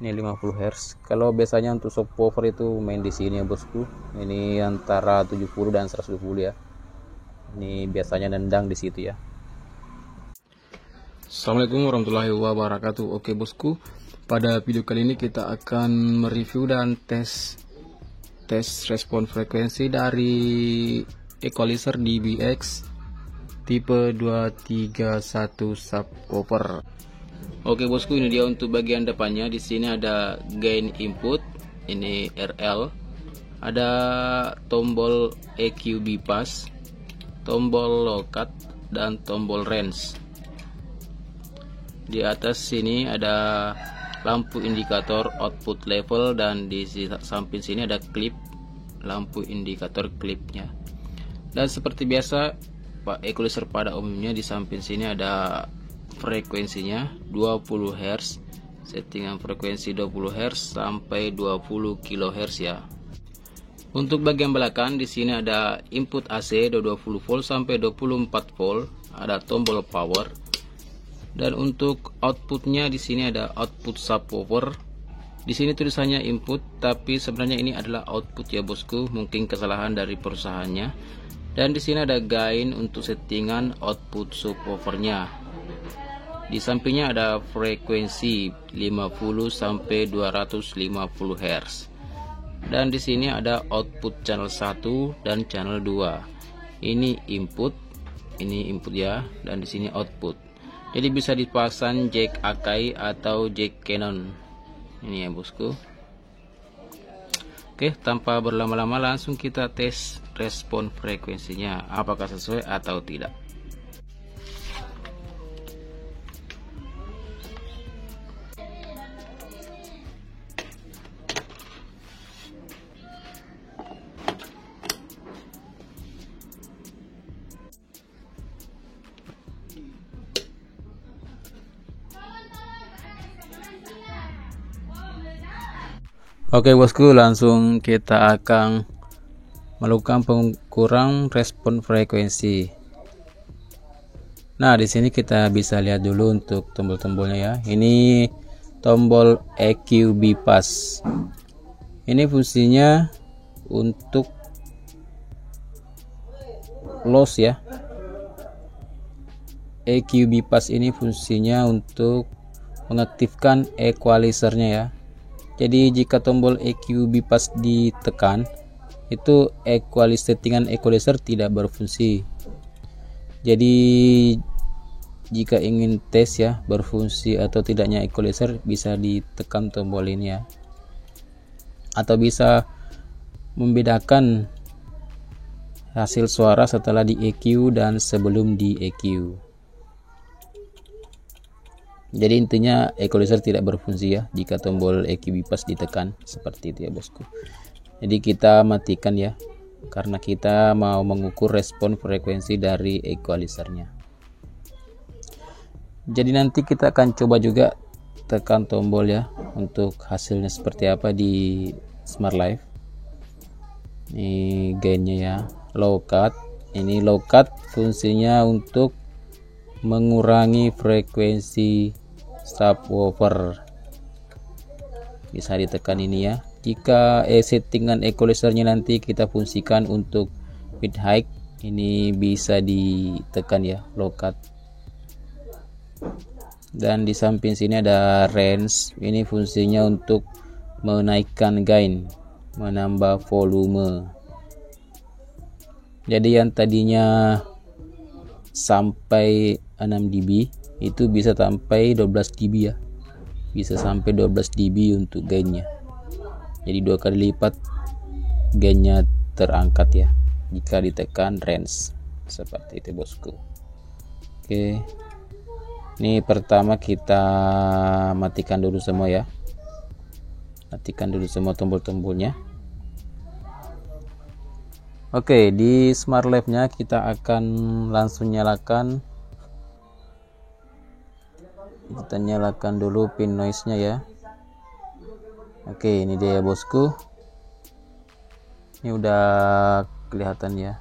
Ini 50 Hz. Kalau biasanya untuk subwoofer itu main di sini ya bosku. Ini antara 70 dan 120 ya. Ini biasanya nendang di situ ya. Assalamualaikum warahmatullahi wabarakatuh. Oke bosku, pada video kali ini kita akan mereview dan tes respon frekuensi dari equalizer DBX tipe 231 subwoofer. Oke bosku, ini dia untuk bagian depannya. Di sini ada gain input, ini RL, ada tombol EQ bypass, tombol low cut, dan tombol range. Di atas sini ada lampu indikator output level, dan di samping sini ada klip, lampu indikator klipnya. Dan seperti biasa Pak equalizer pada umumnya, di samping sini ada frekuensinya 20 Hz, settingan frekuensi 20 Hz sampai 20 kHz ya. Untuk bagian belakang di sini ada input AC 20 volt sampai 24 volt, ada tombol power. Dan untuk outputnya di sini ada output subwoofer. Di sini tulisannya input, tapi sebenarnya ini adalah output ya bosku, mungkin kesalahan dari perusahaannya. Dan di sini ada gain untuk settingan output subwoofernya. Di sampingnya ada frekuensi 50 sampai 250 Hz. Dan di sini ada output channel 1 dan channel 2. Ini input ya, dan di sini output. Jadi bisa dipasang jack Akai atau jack Canon. Ini ya bosku. Oke, tanpa berlama-lama langsung kita tes respon frekuensinya, apakah sesuai atau tidak. Oke bosku, langsung kita akan melakukan pengukuran respon frekuensi. Nah, di sini kita bisa lihat dulu untuk tombol-tombolnya ya. Ini tombol EQ bypass. Ini fungsinya untuk loss ya. EQ bypass ini fungsinya untuk mengaktifkan equalizernya ya. Jadi jika tombol EQ bypass ditekan, itu settingan equalizer tidak berfungsi. Jadi jika ingin tes ya berfungsi atau tidaknya equalizer, bisa ditekan tombol ini ya. Atau bisa membedakan hasil suara setelah di EQ dan sebelum di EQ. Jadi intinya equalizer tidak berfungsi ya jika tombol EQ bypass ditekan, seperti itu ya bosku. Jadi kita matikan ya, karena kita mau mengukur respon frekuensi dari equalizernya. Jadi nanti kita akan coba juga tekan tombol ya, untuk hasilnya seperti apa di Smart Life. Ini gainnya ya, low cut. Ini low cut fungsinya untuk mengurangi frekuensi subwoofer, bisa ditekan ini ya. Jika settingan equalizernya nanti kita fungsikan untuk mid high, ini bisa ditekan ya, low cut. Dan di samping sini ada range, ini fungsinya untuk menaikkan gain, menambah volume. Jadi yang tadinya sampai 6 dB itu bisa sampai 12 dB ya, bisa sampai 12 dB untuk gainnya. Jadi 2 kali lipat gainnya terangkat ya jika ditekan range, seperti itu bosku. Oke, ini pertama kita matikan dulu semua ya, matikan dulu semua tombol-tombolnya. Oke, di Smart Life nya kita akan langsung nyalakan. Kita nyalakan dulu pin noise nya ya. Oke, ini dia ya bosku, ini udah kelihatan ya.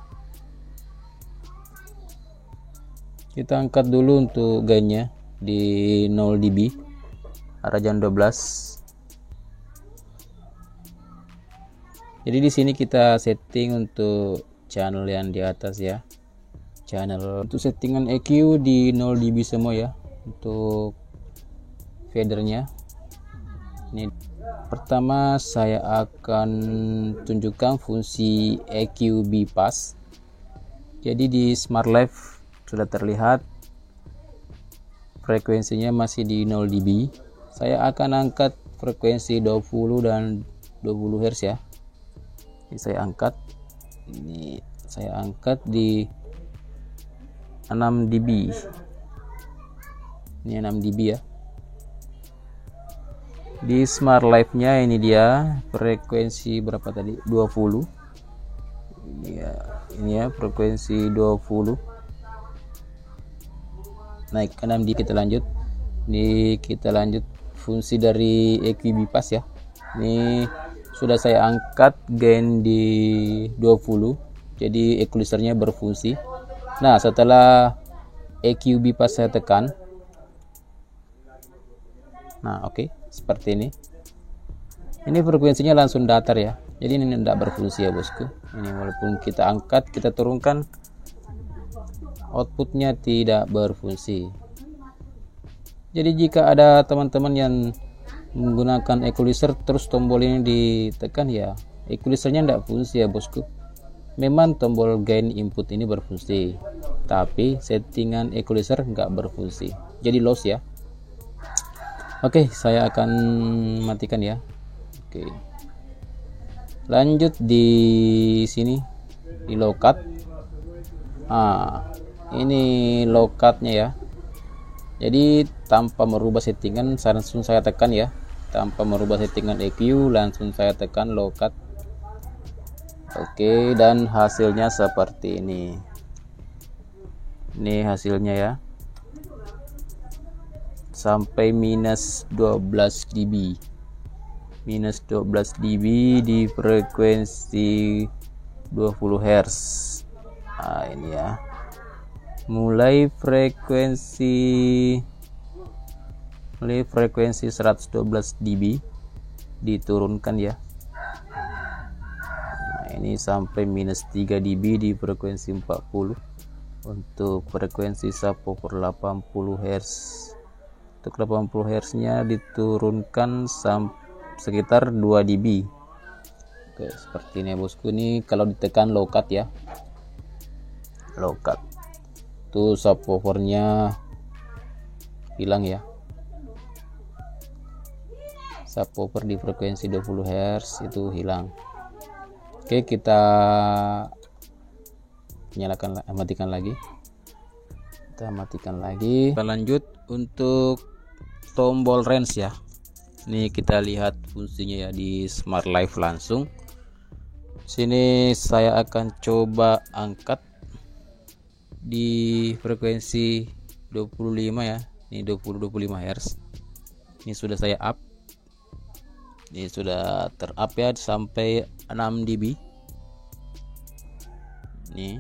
Kita angkat dulu untuk gainnya di 0 dB. arah jam 12. Jadi di sini kita setting untuk channel yang di atas ya. Channel untuk settingan EQ di 0 dB semua ya. Untuk fadernya. Ini pertama saya akan tunjukkan fungsi EQ bypass. Jadi di Smart Live sudah terlihat frekuensinya masih di 0 dB. Saya akan angkat frekuensi 20 dan 20 Hz ya. Ini saya angkat. Ini saya angkat di 6 dB. Ini 6 dB ya. Di Smart Live nya ini dia frekuensi berapa tadi? 20. Ini ya frekuensi 20. Naik ke 6 dB. Kita lanjut. Ini kita lanjut fungsi dari EQ bypass ya. Ini sudah saya angkat gain di 20. Jadi equalizernya berfungsi. Nah, setelah EQ bypass saya tekan. Nah, oke, seperti ini. Ini frekuensinya langsung datar ya. Jadi ini tidak berfungsi ya bosku. Ini walaupun kita angkat, kita turunkan, outputnya tidak berfungsi. Jadi jika ada teman-teman yang menggunakan equalizer terus tombol ini ditekan ya, equalizernya tidak fungsi ya bosku. Memang tombol gain input ini berfungsi, tapi settingan equalizer nggak berfungsi, jadi loss ya. Oke, saya akan matikan ya. Oke, lanjut di sini di low cut. Ini low cutnya ya. Jadi tanpa merubah settingan langsung saya tekan ya. Tanpa merubah settingan EQ langsung saya tekan low cut. Oke, dan hasilnya seperti ini. Ini hasilnya ya. Sampai minus 12 dB. Minus 12 dB di frekuensi 20 Hz. Nah, ini ya. Mulai frekuensi 112 dB diturunkan ya. Nah, ini sampai minus 3 dB di frekuensi 40. Untuk frekuensi subwoofer 80 Hz. Untuk 80 Hz nya diturunkan sekitar 2 dB. Oke, seperti ini ya bosku. Ini kalau ditekan low cut ya. Low cut. Tuh subwoofernya hilang ya. Subwoofer di frekuensi 20 Hz itu hilang. Oke, kita nyalakan, matikan lagi. Kita matikan lagi. Kita lanjut untuk tombol range ya. Ini kita lihat fungsinya ya di Smart Live langsung. Sini saya akan coba angkat di frekuensi 25 ya. Ini 20-25 Hz. Ini sudah saya up. Ini sudah ter-up ya sampai 6 dB. Nih.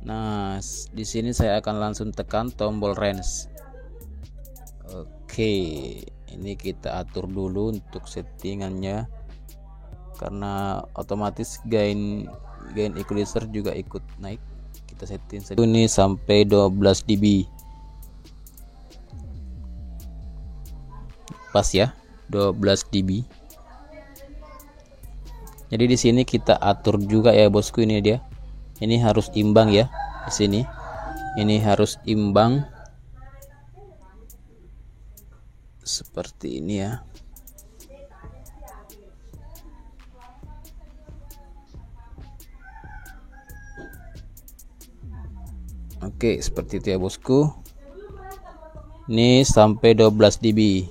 Nah, di sini saya akan langsung tekan tombol range. Oke, ini kita atur dulu untuk settingannya karena otomatis gain equalizer juga ikut naik. Kita setting ini sampai 12 dB. Pas ya, 12 dB. Jadi di sini kita atur juga ya bosku, ini dia. Ini harus imbang ya di sini. Ini harus imbang seperti ini ya. Oke, seperti itu ya bosku. Ini sampai 12 dB.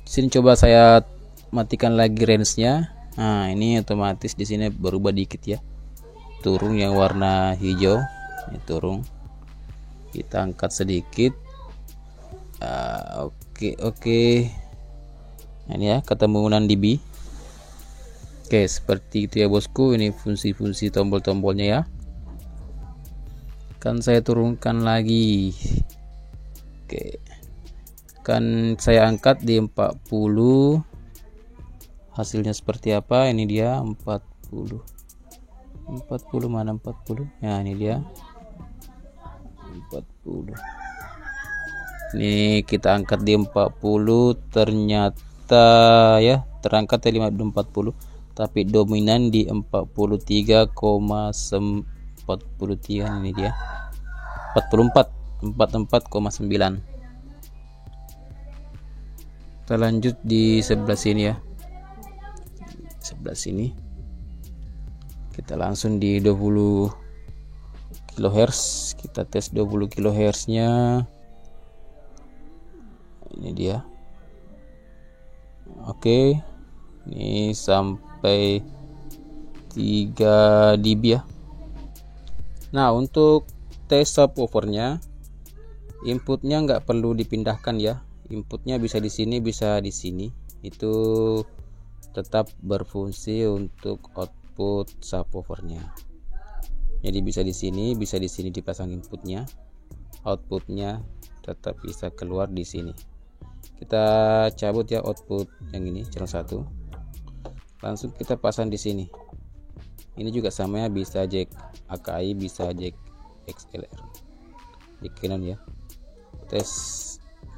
Sini coba saya matikan lagi range-nya. Nah, ini otomatis di sini berubah dikit ya. Turun yang warna hijau. Ini turun. Kita angkat sedikit. Oke. Nah, ini ya, ketemu 6 dB. Oke, seperti itu ya bosku. Ini fungsi-fungsi tombol-tombolnya ya. Kan saya turunkan lagi. Oke. akan saya angkat di 40. Hasilnya seperti apa? Ini dia 40 mana 40? Ya, ini dia 40. Ini kita angkat di 40, ternyata ya terangkat di 40, tapi dominan di 43,43. Ini dia 44,9. Kita lanjut di sebelah sini ya. Sebelah sini kita langsung di 20 kHz. Kita tes 20 kHz nya. Ini dia. Oke, ini sampai 3 dB ya. Nah, untuk tes subwoofernya, inputnya nggak perlu dipindahkan ya. Inputnya bisa di sini, bisa di sini. Itu tetap berfungsi untuk output subwoofernya. Jadi bisa di sini, bisa di sini dipasang inputnya. Outputnya tetap bisa keluar di sini. Kita cabut ya output yang ini, channel 1. Langsung kita pasang di sini. Ini juga sama ya, bisa jack AKI, bisa jack XLR. Di Canon ya. Tes.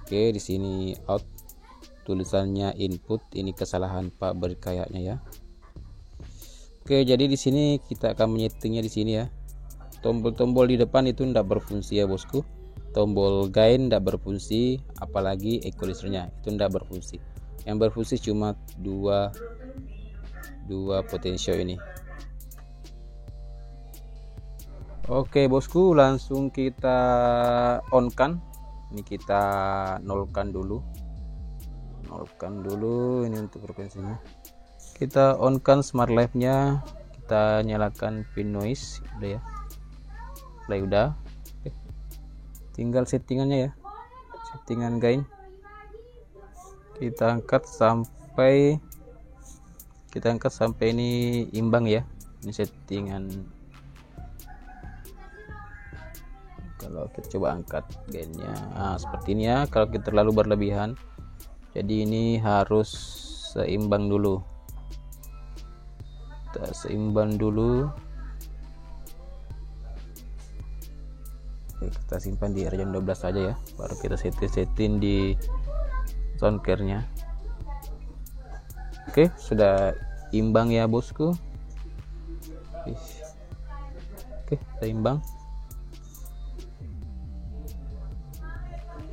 Oke, di sini out. Tulisannya input. Ini kesalahan Pak berkayaknya ya. Oke, jadi di sini kita akan menyetingnya di sini ya. Tombol-tombol di depan itu tidak berfungsi ya bosku. Tombol gain tidak berfungsi, apalagi equalizernya itu tidak berfungsi. Yang berfungsi cuma dua potensio ini. Oke bosku, langsung kita on kan. Ini kita nolkan dulu. Ini untuk frekuensinya. Kita on kan smart live nya. Kita nyalakan pin noise udah ya. Play udah. Oke. Tinggal settingannya ya. Settingan gain. Kita angkat sampai ini imbang ya. Ini settingan. Kalau kita coba angkat gainnya, seperti ini ya. Kalau kita terlalu berlebihan, jadi ini harus seimbang dulu. Kita seimbang dulu. Oke, kita simpan di region 12 saja ya. Baru kita setting di sound care-nya. Oke, sudah imbang ya bosku. Oke, seimbang.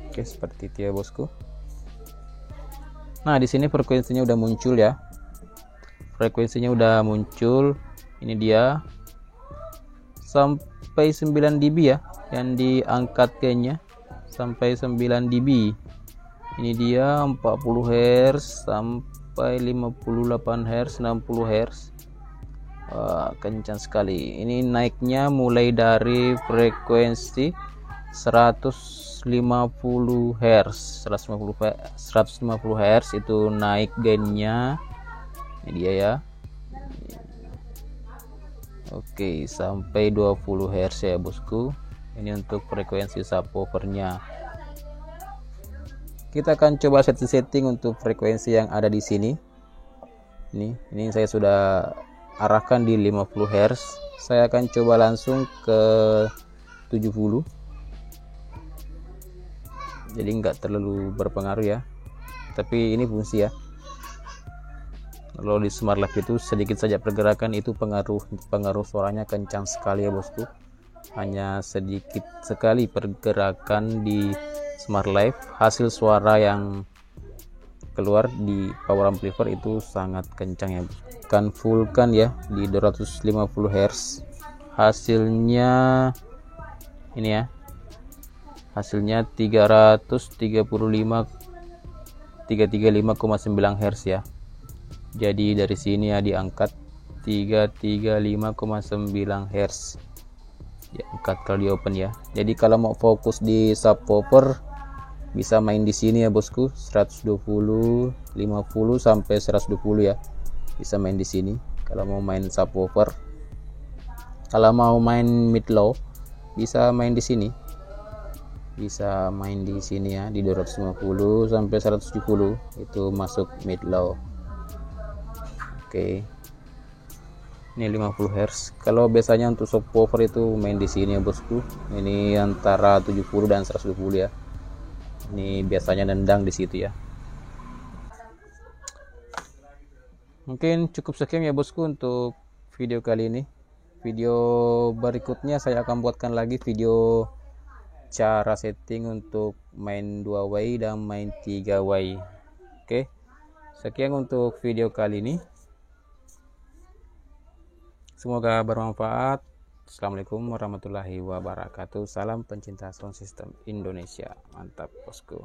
Oke, seperti itu ya bosku. Nah, di sini frekuensinya udah muncul ya. Frekuensinya udah muncul. Ini dia. Sampai 9 dB ya yang diangkat gainnya. Sampai 9 dB. Ini dia 40 Hz sampai 58 Hz, 60 Hz. Wah, kencang sekali. Ini naiknya mulai dari frekuensi 150 Hz. 150 Hz itu naik gainnya. Ini dia ya. Oke, sampai 20 Hz ya bosku. Ini untuk frekuensi subwoofernya. Kita akan coba setting untuk frekuensi yang ada di sini. Ini saya sudah arahkan di 50 Hz. Saya akan coba langsung ke 70. Jadi nggak terlalu berpengaruh ya. Tapi ini fungsi ya. Kalau di smart live itu sedikit saja pergerakan itu pengaruh suaranya kencang sekali ya bosku. Hanya sedikit sekali pergerakan di smart live, hasil suara yang keluar di power amplifier itu sangat kencang ya bosku. Kan full kan ya di 250 Hz. Hasilnya ini ya. Hasilnya 335,9 Hz ya. Jadi dari sini ya diangkat 335,9 Hz. Diangkat kalau di open ya. Jadi kalau mau fokus di subwoofer bisa main di sini ya bosku, 120, 50 sampai 120 ya. Bisa main di sini kalau mau main subwoofer. Kalau mau main mid low bisa main di sini. bisa main di sini ya, di 250 sampai 170 itu masuk mid low. Oke. Ini 50 Hz. Kalau biasanya untuk subwoofer itu main di sini ya bosku. Ini antara 70 dan 120 ya. Ini biasanya nendang di situ ya. Mungkin cukup sekian ya bosku untuk video kali ini. Video berikutnya saya akan buatkan lagi video cara setting untuk main 2 way dan main 3 way. Oke. Sekian untuk video kali ini. Semoga bermanfaat. Assalamualaikum warahmatullahi wabarakatuh. Salam pencinta sound system Indonesia. Mantap bosku.